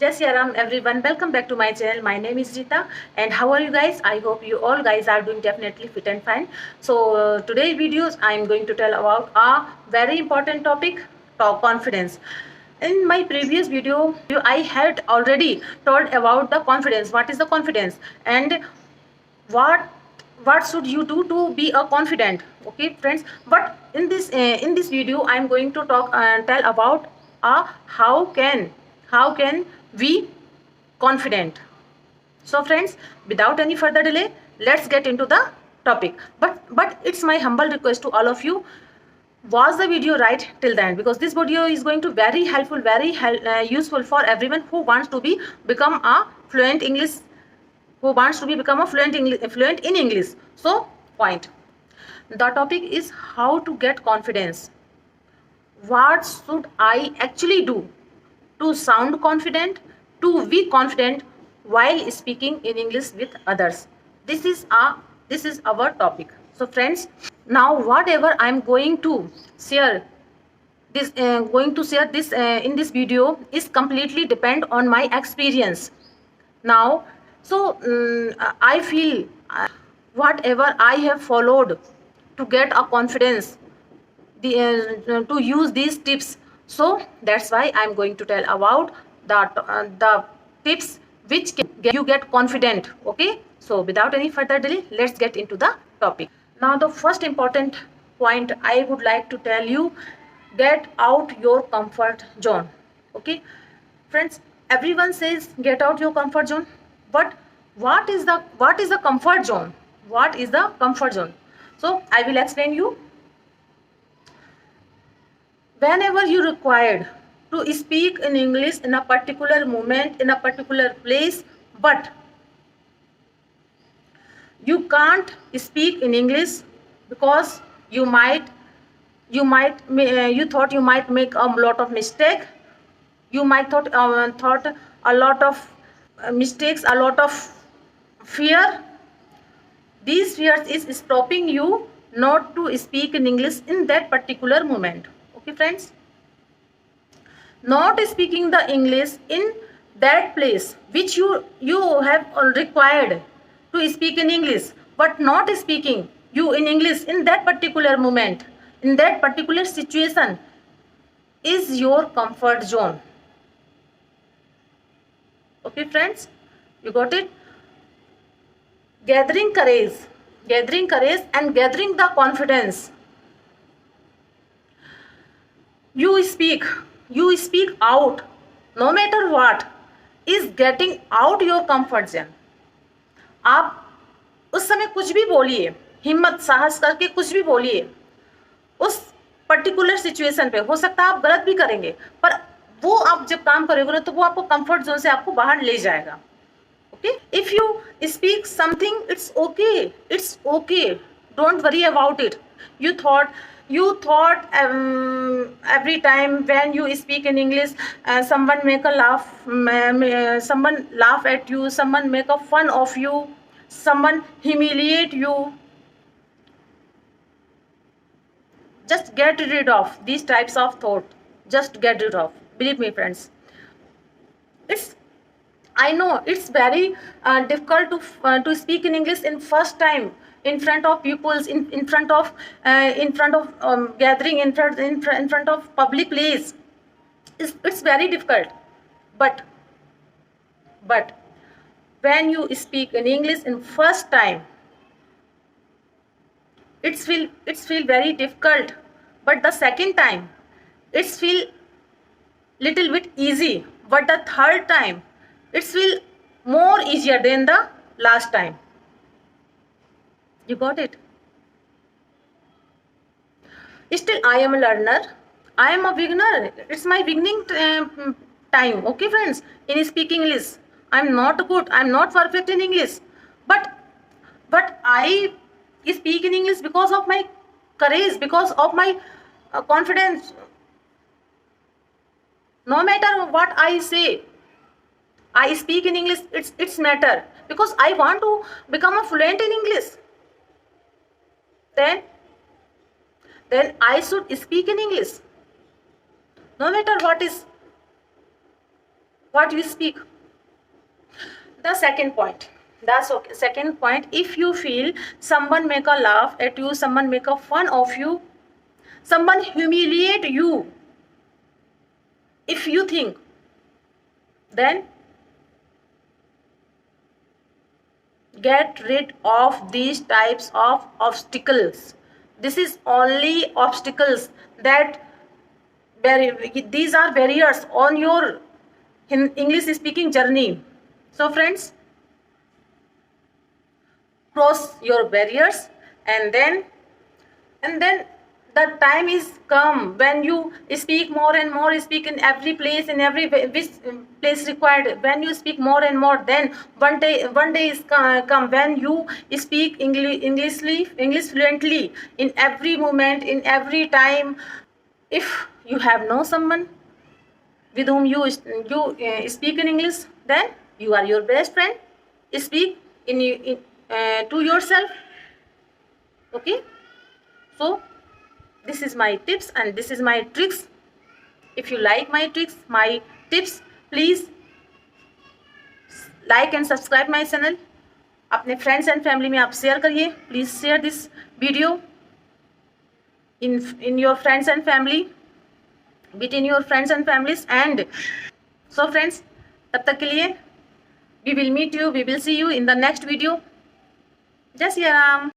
Desi everyone, welcome back to my channel. My name is Rita, and how are you guys? I hope you all guys are doing definitely fit and fine. So today's videos I am going to tell about a very important topic, talk confidence. In my previous video I had already told about the confidence, what is the confidence, and what what should you do to be a confident, okay friends. But in this video I am going to talk and tell about how can we confident. So friends, without any further delay, let's get into the topic. But it's my humble request to all of you, watch the video right till the end, because this video is going to very helpful, very useful for everyone who wants to be become a fluent English, who wants to be become a fluent in English. So point, the topic is how to get confidence. What should I actually do to sound confident, to be confident while speaking in English with others? This is our topic. So friends, now whatever I'm share going to share this in this video is completely depend on my experience. Now, so I feel whatever I have followed to get a confidence, to use these tips. So that's why I'm going to tell about the tips which can you get confident. Okay. So without any further delay, let's get into the topic. Now the first important point I would like to tell you: get out your comfort zone. Okay, friends, everyone says get out your comfort zone, but what is the comfort zone? What is the comfort zone? So I will explain you. Whenever you required to speak in English in a particular moment, in a particular place, but you can't speak in English because you thought you might make a lot of mistake. You might thought a lot of mistakes, a lot of fear. These fears is stopping you not to speak in English in that particular moment. Okay friends, not speaking the English in that place which you have required to speak in English, but not speaking you in English in that particular moment, in that particular situation, is your comfort zone. Okay friends, you got it? Gathering courage, and gathering the confidence. You speak out, no matter what, is getting out your comfort zone. आप उस समय कुछ भी बोलिए, हिम्मत साहस करके कुछ भी बोलिए उस पर्टिकुलर सिचुएशन पे। हो सकता है आप गलत भी करेंगे, पर वो आप जब काम करोगे ना तो वो आपको कंफर्ट जोन से आपको बाहर ले जाएगा. Okay, if you speak something, it's okay, don't worry about it. You thought every time when you speak in English, someone make a laugh, someone laugh at you, someone make a fun of you, someone humiliate you. Just get rid of these types of thought. Just get rid of. Believe me friends, it's I know it's very difficult to speak in English in first time in front of pupils, in front of gathering, in front of public place. It's very difficult, but but when you speak in English in first time, it's feel very difficult, but the second time it's feel little bit easy, but the third time it's feel more easier than the last time. You got it? Still I am a learner, I am a beginner. It's my beginning time. Okay friends, in speaking English I'm not good, I'm not perfect in English, but I speak in English because of my courage, because of my confidence. No matter what I say, I speak in English. It's matter because I want to become a fluent in English. Then I should speak in English. No matter what is what you speak. The second point, second point, if you feel someone make a laugh at you, someone make a fun of you, someone humiliate you, if you think, then get rid of these types of obstacles. This is only obstacles that these are barriers on your English speaking journey. So friends, cross your barriers, and then the time is come when you speak more and more, speak in every place, in every which place required. When you speak more and more, then one day is come when you speak English fluently in every moment, in every time. If you have no someone with whom you speak in English, then you are your best friend. Speak to yourself. Okay, so this is my tips and this is my tricks. If you like my tricks, my tips, please like and subscribe my channel. अपने friends and family में आप share करिए. Please share this video in your friends and family, between your friends and families. And so friends, तब तक के लिए we will meet you, we will see you in the next video. जय सिया राम.